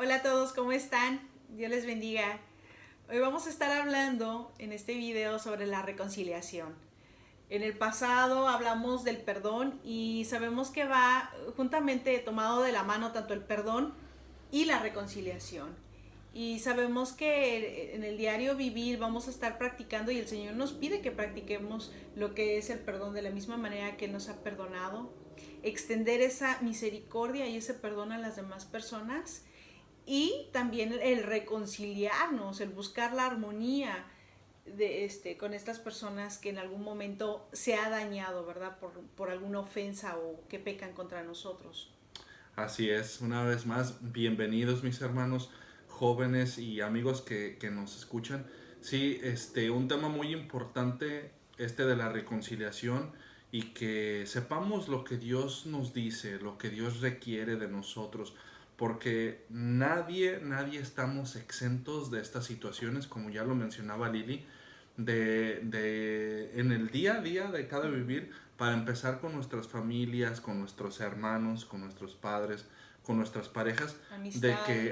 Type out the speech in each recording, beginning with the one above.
Hola a todos, ¿cómo están? Dios les bendiga. Hoy vamos a estar hablando en este video sobre la reconciliación. En el pasado hablamos del perdón y sabemos que va juntamente tomado de la mano tanto el perdón y la reconciliación. Y sabemos que en el diario vivir vamos a estar practicando y el Señor nos pide que practiquemos lo que es el perdón de la misma manera que Él nos ha perdonado. Extender esa misericordia y ese perdón a las demás personas y también el reconciliarnos, el buscar la armonía con estas personas que en algún momento se ha dañado, ¿verdad? Por alguna ofensa o que pecan contra nosotros. Así es, una vez más, bienvenidos mis hermanos jóvenes y amigos que nos escuchan. Sí, un tema muy importante, de la reconciliación y que sepamos lo que Dios nos dice, lo que Dios requiere de nosotros, porque nadie estamos exentos de estas situaciones, como ya lo mencionaba Lili, en el día a día de cada vivir, para empezar con nuestras familias, con nuestros hermanos, con nuestros padres, con nuestras parejas,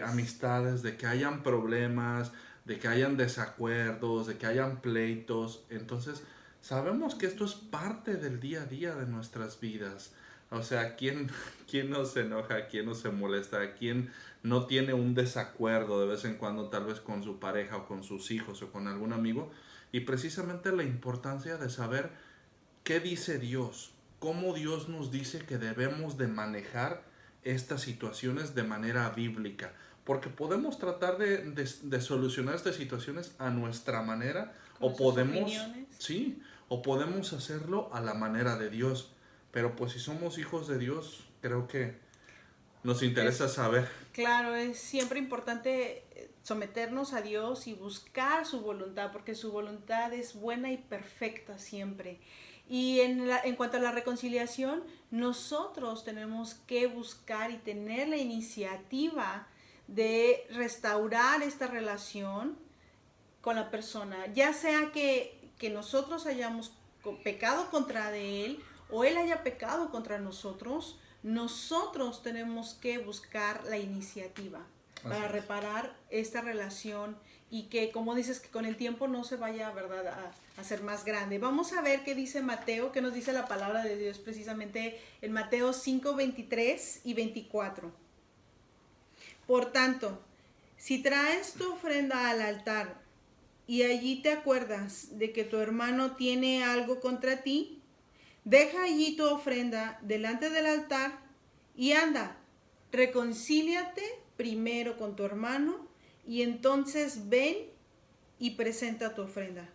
Amistades. de que hayan problemas, de que hayan desacuerdos, de que hayan pleitos. Entonces, sabemos que esto es parte del día a día de nuestras vidas. O sea, quién no se enoja, quién no se molesta, quién no tiene un desacuerdo de vez en cuando, tal vez con su pareja o con sus hijos o con algún amigo. Y precisamente la importancia de saber qué dice Dios, cómo Dios nos dice que debemos de manejar estas situaciones de manera bíblica. Porque podemos tratar de solucionar estas situaciones a nuestra manera Con o nuestras podemos, opiniones. sí, o podemos hacerlo a la manera de Dios. Pero pues si somos hijos de Dios, creo que nos interesa Es saber. claro, es siempre importante someternos a Dios y buscar su voluntad, porque su voluntad es buena y perfecta siempre. Y en cuanto a la reconciliación, nosotros tenemos que buscar y tener la iniciativa de restaurar esta relación con la persona, ya sea que nosotros hayamos pecado contra de él o él haya pecado contra nosotros, nosotros tenemos que buscar la iniciativa Así para es. reparar esta relación y que, como dices, que con el tiempo no se vaya, ¿verdad?, a hacer más grande. Vamos a ver qué dice Mateo, qué nos dice la palabra de Dios precisamente en Mateo 5, 23 y 24. Por tanto, si traes tu ofrenda al altar y allí te acuerdas de que tu hermano tiene algo contra ti, deja allí tu ofrenda delante del altar y anda, reconcíliate primero con tu hermano y entonces ven y presenta tu ofrenda.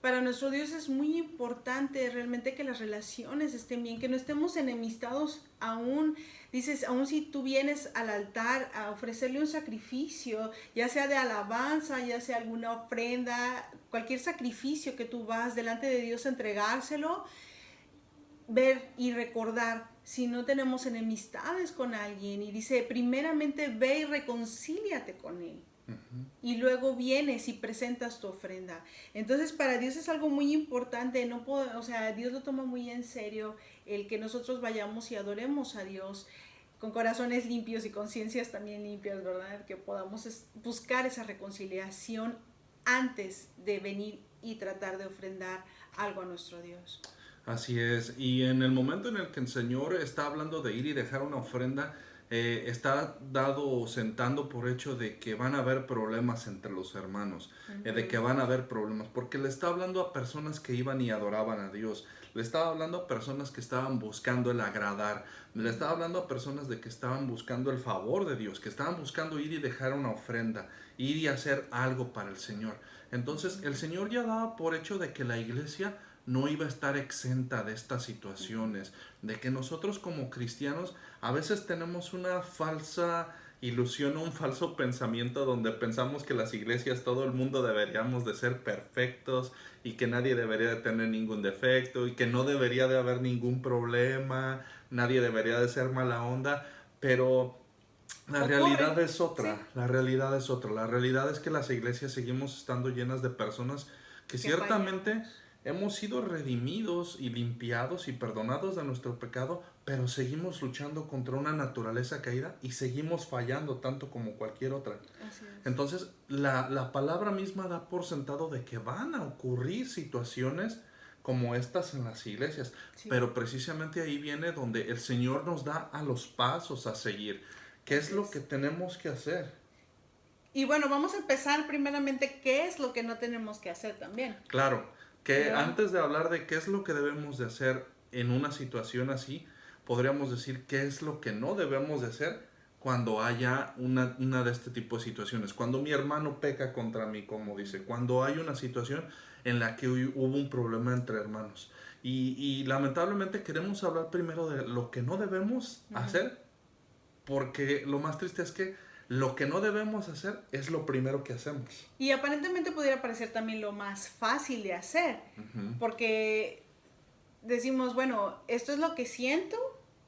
Para nuestro Dios es muy importante realmente que las relaciones estén bien, que no estemos enemistados aún. Dices, aún si tú vienes al altar a ofrecerle un sacrificio, ya sea de alabanza, ya sea alguna ofrenda, cualquier sacrificio que tú vas delante de Dios a entregárselo, ver y recordar si no tenemos enemistades con alguien. Y dice, primeramente ve y reconcíliate con él y luego vienes y presentas tu ofrenda. Entonces para Dios es algo muy importante, no puedo, o sea, Dios lo toma muy en serio el que nosotros vayamos y adoremos a Dios con corazones limpios y conciencias también limpias, ¿verdad? Que podamos buscar esa reconciliación antes de venir y tratar de ofrendar algo a nuestro Dios. Así es, y en el momento en el que el Señor está hablando de ir y dejar una ofrenda, está dado o sentando por hecho de que van a haber problemas entre los hermanos, de que van a haber problemas, porque le está hablando a personas que iban y adoraban a Dios, le estaba hablando a personas que estaban buscando el agradar, le estaba hablando a personas de que estaban buscando el favor de Dios, que estaban buscando ir y dejar una ofrenda, ir y hacer algo para el Señor. Entonces el Señor ya daba por hecho de que la iglesia no iba a estar exenta de estas situaciones, de que nosotros como cristianos a veces tenemos una falsa ilusión o un falso pensamiento donde pensamos que las iglesias, todo el mundo deberíamos de ser perfectos y que nadie debería de tener ningún defecto y que no debería de haber ningún problema, nadie debería de ser mala onda, pero la Ocurre, realidad es sí, otra, la realidad es otra. La realidad es que las iglesias seguimos estando llenas de personas que que ciertamente fallamos. hemos sido redimidos y limpiados y perdonados de nuestro pecado, pero seguimos luchando contra una naturaleza caída y seguimos fallando tanto como cualquier otra. Así es. Entonces, la palabra misma da por sentado de que van a ocurrir situaciones como estas en las iglesias, Sí. pero precisamente ahí viene donde el Señor nos da a los pasos a seguir. ¿Qué es lo que tenemos que hacer? Y bueno, vamos a empezar primeramente qué es lo que no tenemos que hacer también. Claro, que ¿No? antes de hablar de qué es lo que debemos de hacer en una situación así, podríamos decir qué es lo que no debemos de hacer cuando haya una de este tipo de situaciones. Cuando mi hermano peca contra mí, como dice, cuando hay una situación en la que hubo un problema entre hermanos. Y lamentablemente queremos hablar primero de lo que no debemos hacer, porque lo más triste es que lo que no debemos hacer es lo primero que hacemos. Y aparentemente pudiera parecer también lo más fácil de hacer, Ujú, porque decimos, bueno, esto es lo que siento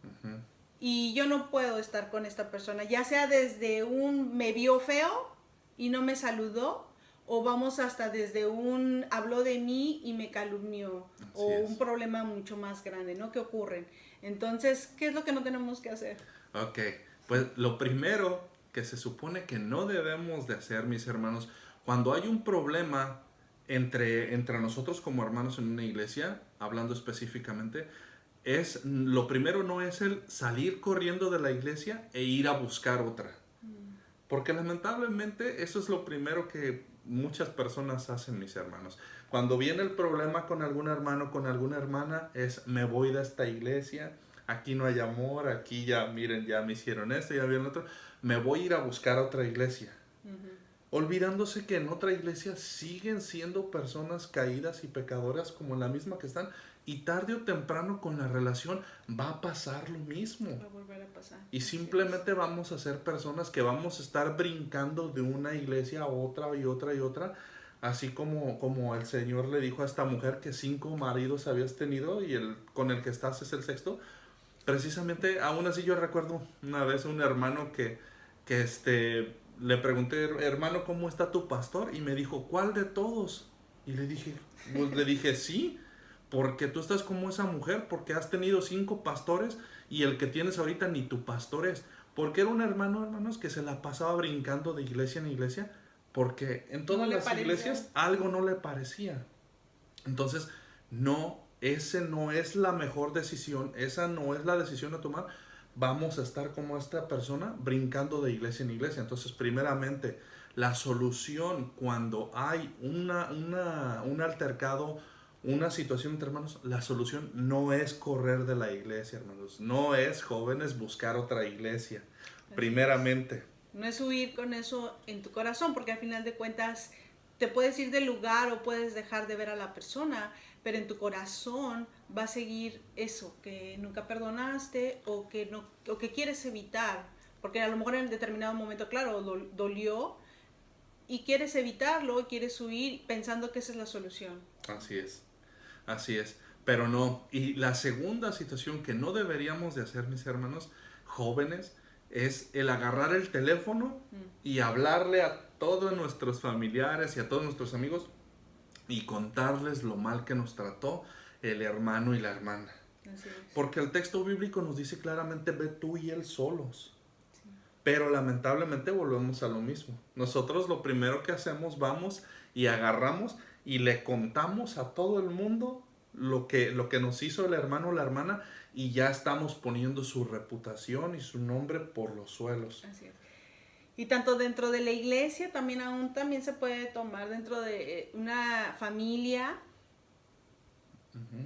ujú. y yo no puedo estar con esta persona, ya sea desde un me vio feo y no me saludó, o vamos hasta desde un habló de mí y me calumnió, Así o es. un problema mucho más grande, ¿no? Que ocurren. Entonces, ¿qué es lo que no tenemos que hacer? Ok, pues lo primero que se supone que no debemos de hacer, mis hermanos, cuando hay un problema entre nosotros como hermanos en una iglesia, hablando específicamente, lo primero no es el salir corriendo de la iglesia e ir a buscar otra. Porque lamentablemente eso es lo primero que muchas personas hacen, mis hermanos. Cuando viene el problema con algún hermano, con alguna hermana, es me voy de esta iglesia, aquí no hay amor, aquí ya, miren, ya me hicieron esto, ya vieron otro, me voy a ir a buscar otra iglesia. Olvidándose que en otra iglesia siguen siendo personas caídas y pecadoras como la misma que están, y tarde o temprano con la relación va a pasar lo mismo. Va a volver a pasar. Y Así simplemente vamos a ser personas que vamos a estar brincando de una iglesia a otra y otra y otra, así como el Señor le dijo a esta mujer que 5 maridos habías tenido y el con el que estás es el sexto. Precisamente, aún así yo recuerdo una vez un hermano que le pregunté, hermano, ¿cómo está tu pastor? Y me dijo, ¿cuál de todos? Y le dije, sí, porque tú estás como esa mujer, porque has tenido 5 pastores y el que tienes ahorita ni tu pastor es. Porque era un hermano, hermanos, que se la pasaba brincando de iglesia en iglesia, porque en No todas le las parecía. iglesias algo no le parecía. Entonces, no, ese no es la mejor decisión, esa no es la decisión a tomar. Vamos a estar como esta persona brincando de iglesia en iglesia. Entonces, primeramente, la solución cuando hay un altercado, una situación entre hermanos, la solución no es correr de la iglesia, hermanos. No es, jóvenes, buscar otra iglesia. Primeramente. No es huir con eso en tu corazón, porque al final de cuentas te puedes ir del lugar o puedes dejar de ver a la persona, pero en tu corazón va a seguir eso que nunca perdonaste o que no o que quieres evitar, porque a lo mejor en determinado momento, claro, dolió y quieres evitarlo y quieres huir pensando que esa es la solución. Así es. Así es, pero no. Y la segunda situación que no deberíamos de hacer, mis hermanos jóvenes, es el agarrar el teléfono y hablarle a todos nuestros familiares y a todos nuestros amigos y contarles lo mal que nos trató el hermano y la hermana. Así es. Porque el texto bíblico nos dice claramente, ve tú y él solos. Sí. Pero lamentablemente volvemos a lo mismo. Nosotros lo primero que hacemos, vamos y agarramos y le contamos a todo el mundo lo que nos hizo el hermano o la hermana, y ya estamos poniendo su reputación y su nombre por los suelos. Así es. Y tanto dentro de la iglesia, también se puede tomar dentro de una familia.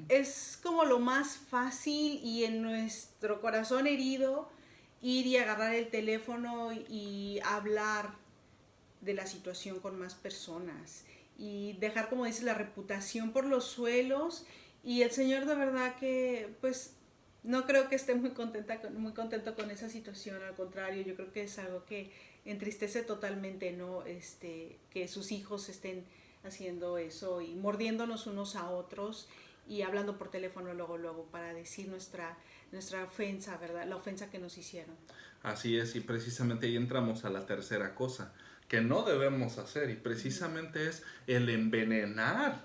Es como lo más fácil y en nuestro corazón herido ir y agarrar el teléfono y hablar de la situación con más personas y dejar, como dices, la reputación por los suelos. Y el Señor de verdad que pues no creo que esté muy contento con esa situación. Al contrario, yo creo que es algo que entristece totalmente, ¿no? Que sus hijos estén haciendo eso y mordiéndonos unos a otros y hablando por teléfono luego para decir nuestra ofensa, ¿verdad? La ofensa que nos hicieron. Así es, y precisamente ahí entramos a la tercera cosa que no debemos hacer, y precisamente es el envenenar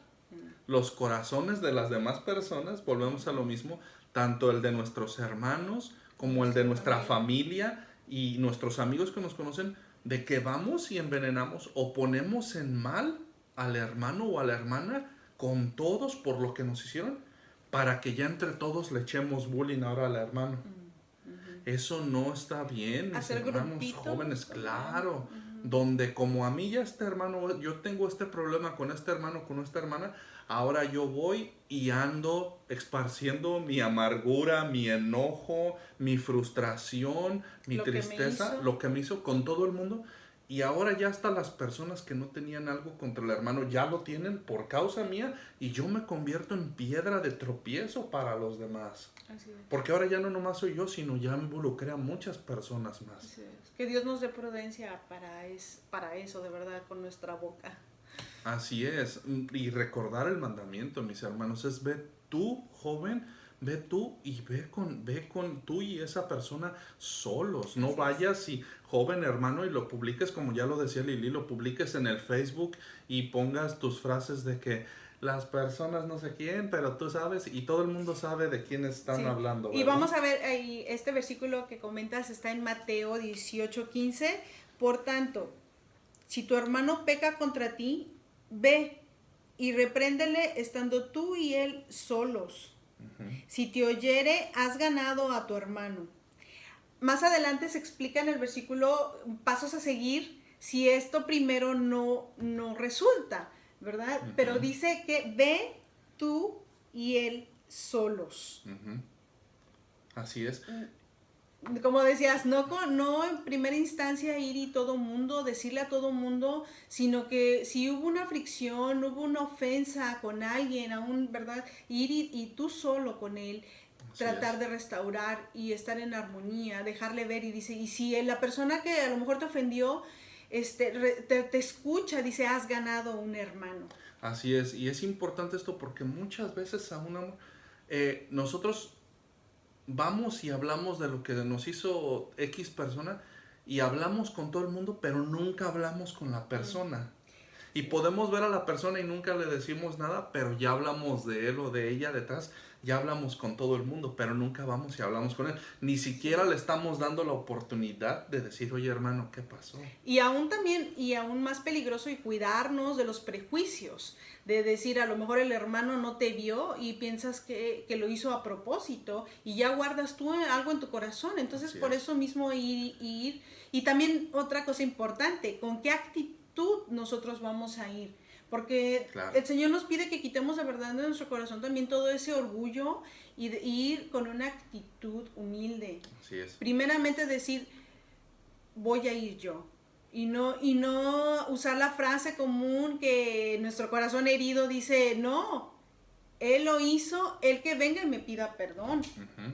los corazones de las demás personas. Volvemos a lo mismo, tanto el de nuestros hermanos como el de nuestra familia y nuestros amigos que nos conocen, de que vamos y envenenamos o ponemos en mal al hermano o a la hermana con todos por lo que nos hicieron, para que ya entre todos le echemos bullying ahora al hermano. Eso no está bien, mis Hacer hermanos grupitos, jóvenes, claro. Ujú. Donde como a mí ya este hermano, yo tengo este problema con este hermano, con esta hermana, ahora yo voy y ando esparciendo mi amargura, mi enojo, mi frustración, mi Lo que me tristeza, hizo. lo que me hizo con todo el mundo. Y ahora ya hasta las personas que no tenían algo contra el hermano ya lo tienen por causa mía, y yo me convierto en piedra de tropiezo para los demás. Así es. Porque ahora ya no nomás soy yo, sino ya involucré a muchas personas más. Así es. Que Dios nos dé prudencia para eso, de verdad, con nuestra boca. Así es. Y recordar el mandamiento, mis hermanos, es: ve tú, joven, ve tú y ve con tú y esa persona solos. No vayas y, joven hermano, y lo publiques, como ya lo decía Lili, lo publiques en el Facebook y pongas tus frases de que las personas no sé quién, pero tú sabes, y todo el mundo sabe de quién están hablando, ¿verdad? Y vamos a ver, ahí, este versículo que comentas está en Mateo 18:15. Por tanto, si tu hermano peca contra ti, ve y repréndele estando tú y él solos. Si te oyere, has ganado a tu hermano. Más adelante se explica en el versículo pasos a seguir si esto primero no resulta, ¿verdad? Pero dice que ve tú y él solos. Así es. Como decías, no en primera instancia ir y todo mundo, decirle a todo mundo, sino que si hubo una fricción, hubo una ofensa con alguien, aún, ¿verdad? Ir y tú solo con él, tratar de restaurar y estar en armonía, dejarle ver. Y dice, y si la persona que a lo mejor te ofendió te escucha, dice, has ganado un hermano. Así es, y es importante esto porque muchas veces aún nosotros vamos y hablamos de lo que nos hizo X persona y hablamos con todo el mundo, pero nunca hablamos con la persona. Y podemos ver a la persona y nunca le decimos nada, pero ya hablamos de él o de ella detrás, ya hablamos con todo el mundo, pero nunca vamos y hablamos con él. Ni siquiera le estamos dando la oportunidad de decir, oye hermano, ¿qué pasó? Y aún también, y aún más peligroso, y cuidarnos de los prejuicios, de decir, a lo mejor el hermano no te vio y piensas que lo hizo a propósito, y ya guardas tú algo en tu corazón. Entonces, por eso mismo ir. Y también otra cosa importante, ¿con qué actitud nosotros vamos a ir? Porque el Señor nos pide que quitemos de verdad de nuestro corazón también todo ese orgullo y de ir con una actitud humilde. Así es. Primeramente decir, voy a ir yo. Y no usar la frase común que nuestro corazón herido dice, no, él lo hizo, él que venga y me pida perdón.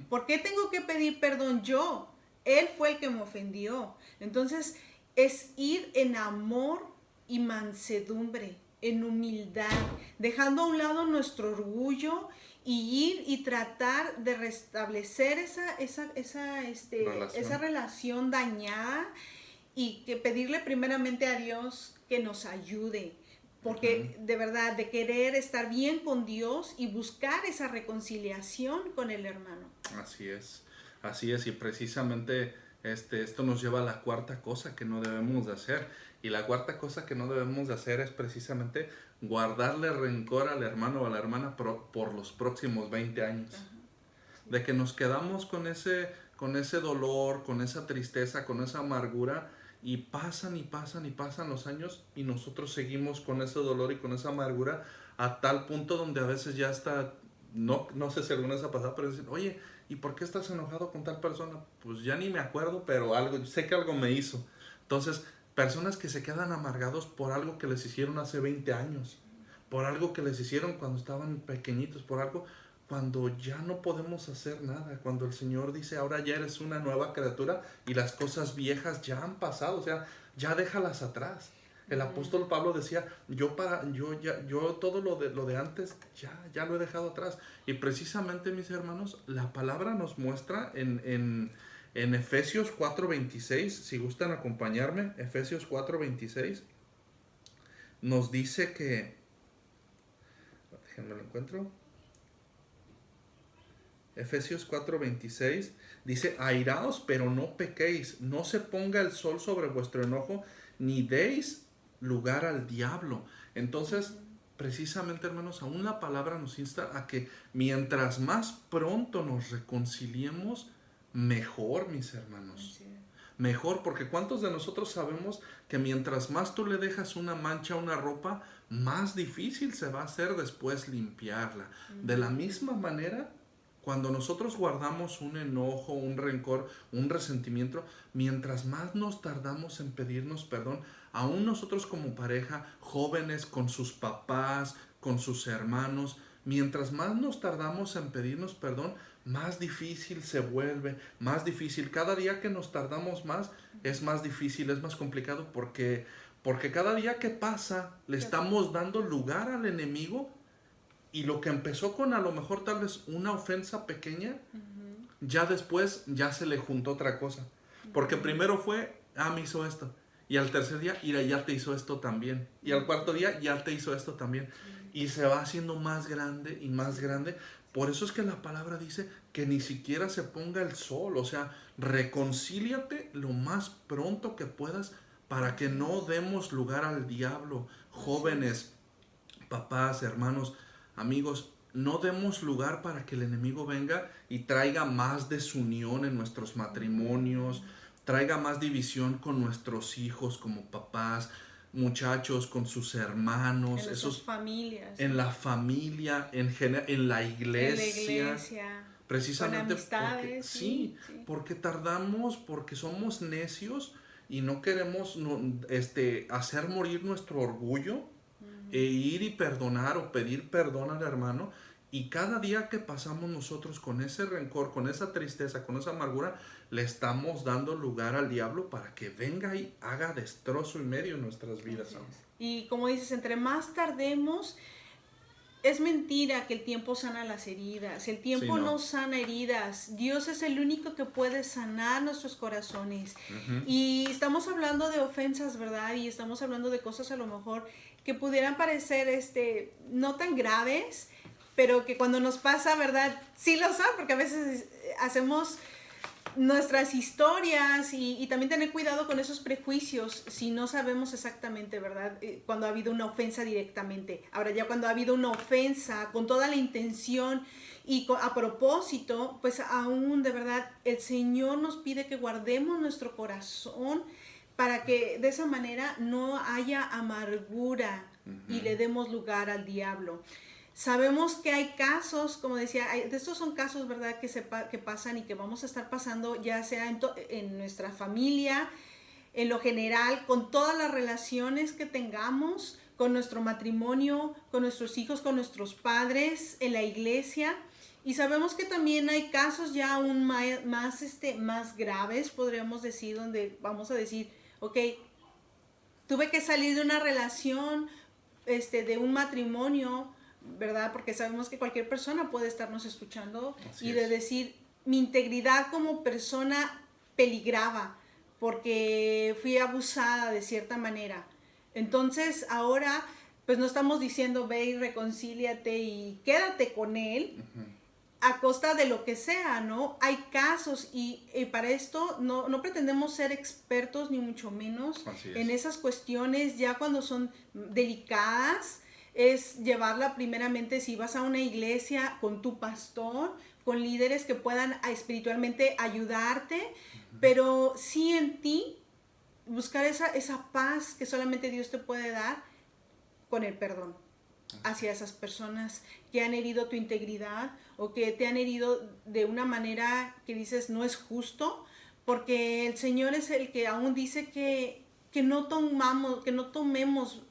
¿Por qué tengo que pedir perdón yo? Él fue el que me ofendió. Entonces, es ir en amor y mansedumbre, en humildad, dejando a un lado nuestro orgullo y ir y tratar de restablecer esa relación dañada, y que pedirle primeramente a Dios que nos ayude, porque de verdad, de querer estar bien con Dios y buscar esa reconciliación con el hermano. Así es, y precisamente esto nos lleva a la cuarta cosa que no debemos de hacer. Y la cuarta cosa que no debemos de hacer es precisamente guardarle rencor al hermano o a la hermana por los próximos 20 años. De que nos quedamos con ese dolor, con esa tristeza, con esa amargura, y pasan los años y nosotros seguimos con ese dolor y con esa amargura a tal punto donde a veces ya está, no sé si alguna vez ha pasado, pero dicen, oye, ¿y por qué estás enojado con tal persona? Pues ya ni me acuerdo, pero sé que algo me hizo. Entonces, personas que se quedan amargados por algo que les hicieron hace 20 años, por algo que les hicieron cuando estaban pequeñitos, por algo cuando ya no podemos hacer nada, cuando el Señor dice, ahora ya eres una nueva criatura y las cosas viejas ya han pasado, o sea, ya déjalas atrás. El apóstol Pablo decía, yo todo lo de antes ya lo he dejado atrás. Y precisamente, mis hermanos, la palabra nos muestra en Efesios 4:26, si gustan acompañarme, Efesios 4:26, nos dice que, déjenme lo encuentro, Efesios 4:26 dice, airaos, pero no pequéis, no se ponga el sol sobre vuestro enojo, ni deis lugar al diablo. Entonces, precisamente, hermanos, aún la palabra nos insta a que mientras más pronto nos reconciliemos, mejor, mis hermanos. Mejor, porque ¿cuántos de nosotros sabemos que mientras más tú le dejas una mancha a una ropa, más difícil se va a hacer después limpiarla? De la misma manera, cuando nosotros guardamos un enojo, un rencor, un resentimiento, mientras más nos tardamos en pedirnos perdón, aún nosotros como pareja, jóvenes, con sus papás, con sus hermanos, mientras más nos tardamos en pedirnos perdón, más difícil se vuelve, más difícil. Cada día que nos tardamos más, es más difícil, es más complicado, porque cada día que pasa, le estamos dando lugar al enemigo. Y lo que empezó con a lo mejor tal vez una ofensa pequeña, ya después ya se le juntó otra cosa. Porque primero fue, me hizo esto. Y al tercer día, ya te hizo esto también. Y al cuarto día, ya te hizo esto también. Y se va haciendo más grande y más grande. Por eso es que la palabra dice que ni siquiera se ponga el sol. O sea, reconcíliate lo más pronto que puedas para que no demos lugar al diablo. Jóvenes, papás, hermanos, amigos, no demos lugar para que el enemigo venga y traiga más desunión en nuestros matrimonios, traiga más división con nuestros hijos como papás, muchachos, con sus hermanos, en sus familias, en la familia, en la iglesia, precisamente con amistades, porque, porque tardamos, porque somos necios y no queremos hacer morir nuestro orgullo. E ir y perdonar o pedir perdón al hermano, y cada día que pasamos nosotros con ese rencor, con esa tristeza, con esa amargura, le estamos dando lugar al diablo para que venga y haga destrozo y medio en nuestras vidas. Y como dices, entre más tardemos, es mentira que el tiempo sana las heridas. El tiempo no sana heridas. Dios es el único que puede sanar nuestros corazones. Y estamos hablando de ofensas, ¿verdad? Y estamos hablando de cosas a lo mejor que pudieran parecer no tan graves, pero que cuando nos pasa, ¿verdad? Sí lo son, porque a veces hacemos nuestras historias y también tener cuidado con esos prejuicios si no sabemos exactamente, ¿verdad? Cuando ha habido una ofensa directamente. Ahora ya cuando ha habido una ofensa con toda la intención y a propósito, pues aún de verdad el Señor nos pide que guardemos nuestro corazón para que de esa manera no haya amargura y le demos lugar al diablo. Sabemos que hay casos, como decía, de estos son casos, ¿verdad?, que pasan y que vamos a estar pasando ya sea en nuestra familia, en lo general, con todas las relaciones que tengamos, con nuestro matrimonio, con nuestros hijos, con nuestros padres, en la iglesia. Y sabemos que también hay casos ya aún más graves, podríamos decir, donde vamos a decir, ok, tuve que salir de una relación, de un matrimonio, ¿verdad? Porque sabemos que cualquier persona puede estarnos escuchando de decir, mi integridad como persona peligraba porque fui abusada de cierta manera. Entonces ahora pues no estamos diciendo ve y reconcíliate y quédate con él a costa de lo que sea, ¿no? Hay casos y para esto no pretendemos ser expertos ni mucho menos en esas cuestiones ya cuando son delicadas. Es llevarla primeramente, si vas a una iglesia, con tu pastor, con líderes que puedan espiritualmente ayudarte, pero sí en ti buscar esa paz que solamente Dios te puede dar con el perdón hacia esas personas que han herido tu integridad o que te han herido de una manera que dices no es justo, porque el Señor es el que aún dice que no tomemos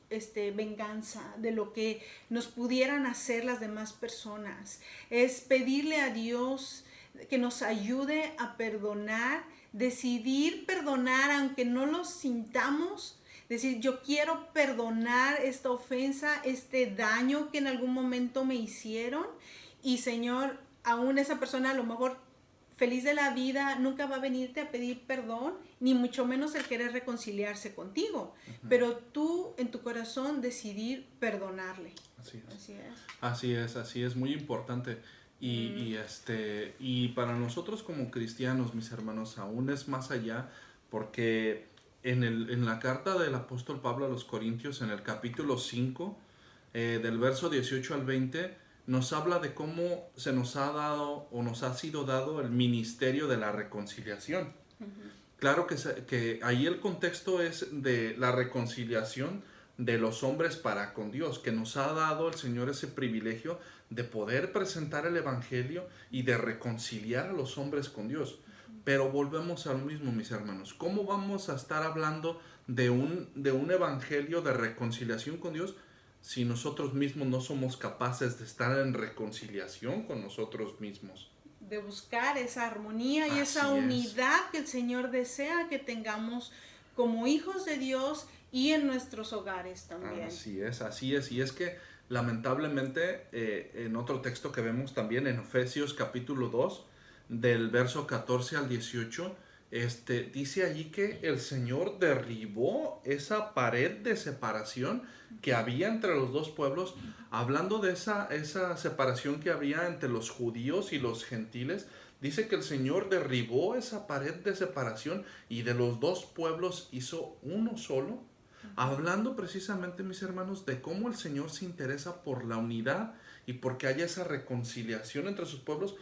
venganza de lo que nos pudieran hacer las demás personas. Es pedirle a Dios que nos ayude a perdonar, decidir perdonar aunque no lo sintamos, decir yo quiero perdonar esta ofensa, este daño que en algún momento me hicieron, y Señor, aún esa persona a lo mejor feliz de la vida nunca va a venirte a pedir perdón, ni mucho menos el querer reconciliarse contigo, pero tú en tu corazón decidir perdonarle. Así es, muy importante. Y para nosotros como cristianos, mis hermanos, aún es más allá, porque en la carta del apóstol Pablo a los Corintios, en el capítulo 5, del verso 18 al 20, nos habla de cómo se nos ha dado o nos ha sido dado el ministerio de la reconciliación. Claro que ahí el contexto es de la reconciliación de los hombres para con Dios, que nos ha dado el Señor ese privilegio de poder presentar el Evangelio y de reconciliar a los hombres con Dios. Pero volvemos a lo mismo, mis hermanos. ¿Cómo vamos a estar hablando de un Evangelio de reconciliación con Dios si nosotros mismos no somos capaces de estar en reconciliación con nosotros mismos? De buscar esa armonía y esa unidad que el Señor desea que tengamos como hijos de Dios y en nuestros hogares también. Así es. Y es que lamentablemente en otro texto que vemos también en Efesios capítulo 2, del verso 14 al 18, dice allí que el Señor derribó esa pared de separación que había entre los dos pueblos, hablando de esa separación que había entre los judíos y los gentiles. Dice que el Señor derribó esa pared de separación y de los dos pueblos hizo uno solo, hablando precisamente, mis hermanos, de cómo el Señor se interesa por la unidad y porque haya esa reconciliación entre sus pueblos.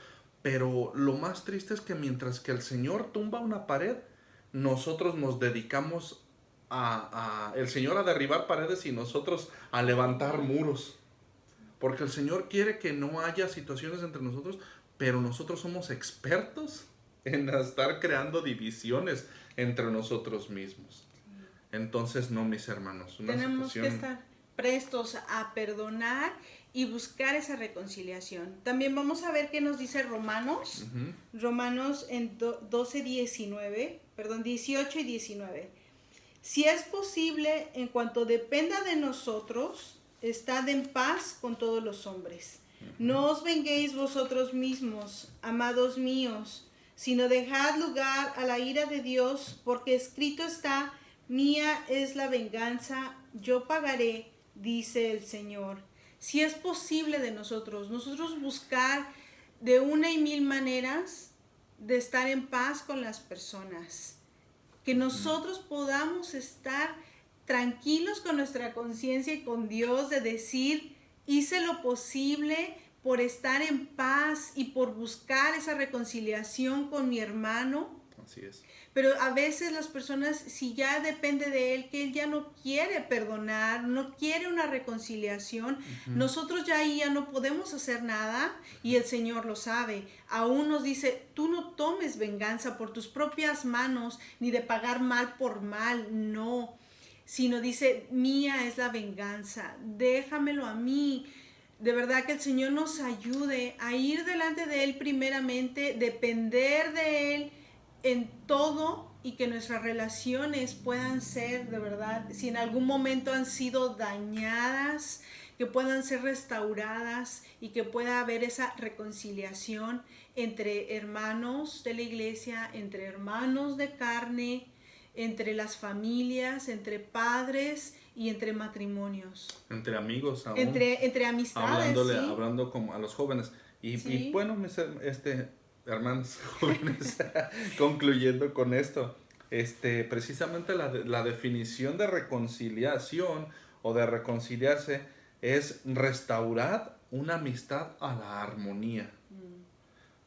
Pero lo más triste es que mientras que el Señor tumba una pared, nosotros nos dedicamos el Señor a derribar paredes y nosotros a levantar muros. Porque el Señor quiere que no haya situaciones entre nosotros, pero nosotros somos expertos en estar creando divisiones entre nosotros mismos. Entonces, no, mis hermanos. Tenemos que estar prestos a perdonar y buscar esa reconciliación. También vamos a ver qué nos dice Romanos. Romanos en 18 y 19. Si es posible, en cuanto dependa de nosotros, estad en paz con todos los hombres. No os venguéis vosotros mismos, amados míos, sino dejad lugar a la ira de Dios, porque escrito está: mía es la venganza, yo pagaré, dice el Señor. Si es posible de nosotros buscar de una y mil maneras de estar en paz con las personas, que nosotros podamos estar tranquilos con nuestra conciencia y con Dios, de decir: hice lo posible por estar en paz y por buscar esa reconciliación con mi hermano. Así es. Pero a veces las personas, si ya depende de él, que él ya no quiere perdonar, no quiere una reconciliación, nosotros ya ahí ya no podemos hacer nada, y el Señor lo sabe. Aún nos dice: tú no tomes venganza por tus propias manos, ni de pagar mal por mal, no. Sino dice: mía es la venganza, déjamelo a mí. De verdad que el Señor nos ayude a ir delante de Él primeramente, depender de Él en todo, y que nuestras relaciones puedan ser, de verdad, si en algún momento han sido dañadas, que puedan ser restauradas y que pueda haber esa reconciliación entre hermanos de la iglesia, entre hermanos de carne, entre las familias, entre padres y entre matrimonios. Entre amigos aún. Entre amistades, hablando como a los jóvenes. Y bueno, hermanos jóvenes, concluyendo con esto, precisamente la definición de reconciliación o de reconciliarse es restaurar una amistad a la armonía.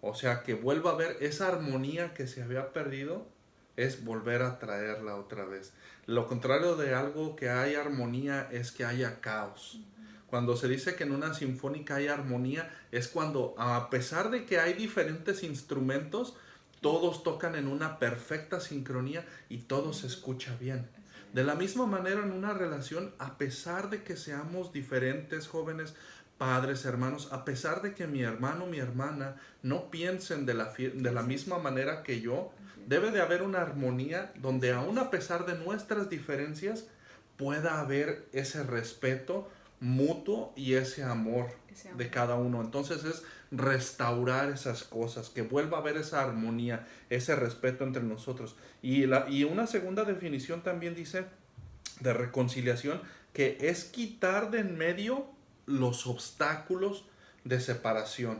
O sea, que vuelva a haber esa armonía que se había perdido, es volver a traerla otra vez. Lo contrario de algo que hay armonía es que haya caos. Cuando se dice que en una sinfónica hay armonía, es cuando, a pesar de que hay diferentes instrumentos, todos tocan en una perfecta sincronía y todo se escucha bien. De la misma manera, en una relación, a pesar de que seamos diferentes, jóvenes, padres, hermanos, a pesar de que mi hermano, mi hermana no piensen de la misma manera que yo, debe de haber una armonía donde, aún a pesar de nuestras diferencias, pueda haber ese respeto mutuo y ese amor de cada uno. Entonces es restaurar esas cosas, que vuelva a haber esa armonía, ese respeto entre nosotros. Y una segunda definición también dice de reconciliación, que es quitar de en medio los obstáculos de separación.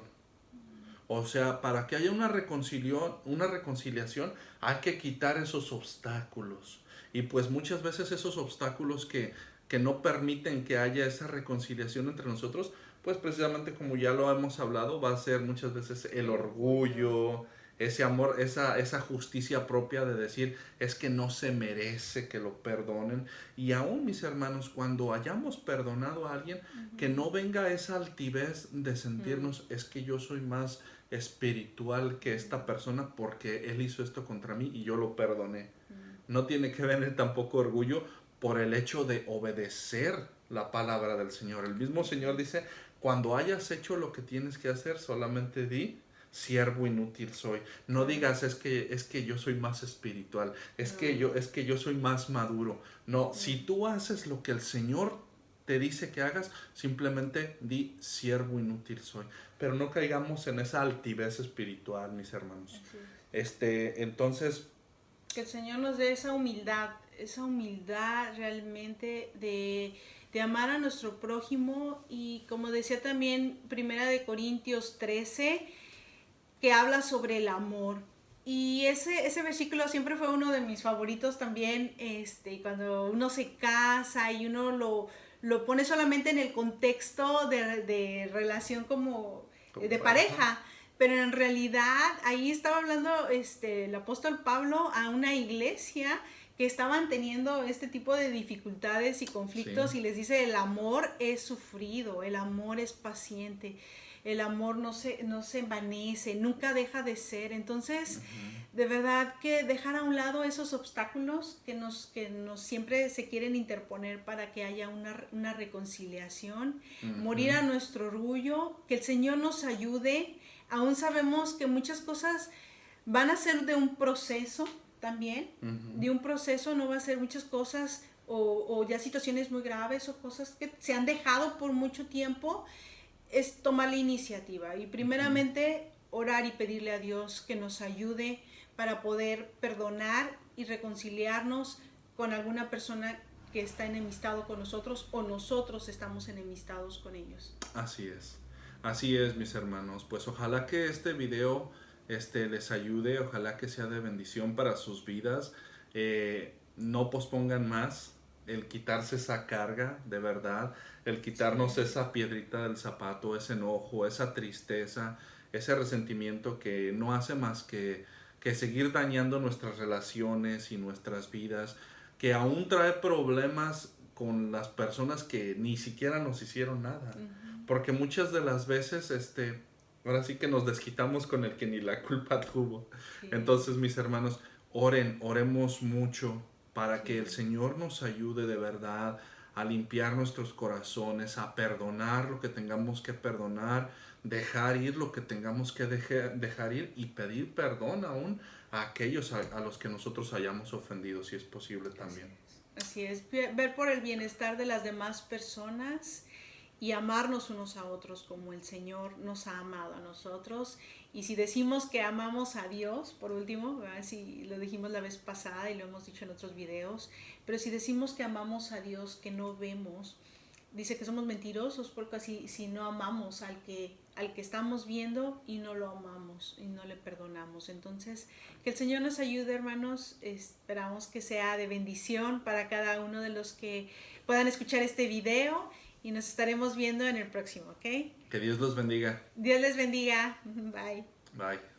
O sea, para que haya una reconciliación, hay que quitar esos obstáculos. Y pues muchas veces esos obstáculos que no permiten que haya esa reconciliación entre nosotros, pues precisamente como ya lo hemos hablado, va a ser muchas veces el orgullo, ese amor, esa justicia propia de decir, es que no se merece que lo perdonen. Y aún, mis hermanos, cuando hayamos perdonado a alguien, que no venga esa altivez de sentirnos, es que yo soy más espiritual que esta persona porque él hizo esto contra mí y yo lo perdoné. No tiene que venir tampoco orgullo por el hecho de obedecer la palabra del Señor. El mismo Señor dice, cuando hayas hecho lo que tienes que hacer, solamente di, siervo inútil soy. No digas es que yo soy más espiritual, es que yo soy más maduro. No, si tú haces lo que el Señor te dice que hagas, simplemente di, siervo inútil soy. Pero no caigamos en esa altivez espiritual, mis hermanos. Entonces, que el Señor nos dé esa humildad realmente de amar a nuestro prójimo, y como decía también Primera de Corintios 13, que habla sobre el amor. Y ese versículo siempre fue uno de mis favoritos también, cuando uno se casa y uno lo pone solamente en el contexto de relación como de pareja. Pero en realidad ahí estaba hablando el apóstol Pablo a una iglesia que estaban teniendo este tipo de dificultades y conflictos, sí. Y les dice, el amor es sufrido, el amor es paciente, el amor no se envanece, nunca deja de ser. Entonces, de verdad que dejar a un lado esos obstáculos que nos siempre se quieren interponer para que haya una reconciliación, morir a nuestro orgullo, que el Señor nos ayude. Aún sabemos que muchas cosas van a ser de un proceso también, de un proceso, no va a ser muchas cosas o ya situaciones muy graves o cosas que se han dejado por mucho tiempo. Es tomar la iniciativa y primeramente orar y pedirle a Dios que nos ayude para poder perdonar y reconciliarnos con alguna persona que está enemistado con nosotros o nosotros estamos enemistados con ellos. Así es, mis hermanos. Pues ojalá que este video les ayude, ojalá que sea de bendición para sus vidas. No pospongan más el quitarse esa carga, de verdad, el quitarnos esa piedrita del zapato, ese enojo, esa tristeza, ese resentimiento que no hace más que seguir dañando nuestras relaciones y nuestras vidas, que aún trae problemas con las personas que ni siquiera nos hicieron nada. Porque muchas de las veces, ahora sí que nos desquitamos con el que ni la culpa tuvo. Sí. Entonces, mis hermanos, oremos mucho para que el Señor nos ayude de verdad a limpiar nuestros corazones, a perdonar lo que tengamos que perdonar, dejar ir lo que tengamos que dejar ir y pedir perdón aún a aquellos a los que nosotros hayamos ofendido, si es posible también. Así es, ver por el bienestar de las demás personas y amarnos unos a otros como el Señor nos ha amado a nosotros. Y si decimos que amamos a Dios, por último, ¿verdad? Si lo dijimos la vez pasada y lo hemos dicho en otros videos, pero si decimos que amamos a Dios que no vemos, dice que somos mentirosos porque si no amamos al que estamos viendo y no lo amamos y no le perdonamos. Entonces, que el Señor nos ayude, hermanos. Esperamos que sea de bendición para cada uno de los que puedan escuchar este video. Y nos estaremos viendo en el próximo, ¿ok? Que Dios los bendiga. Dios les bendiga. Bye. Bye.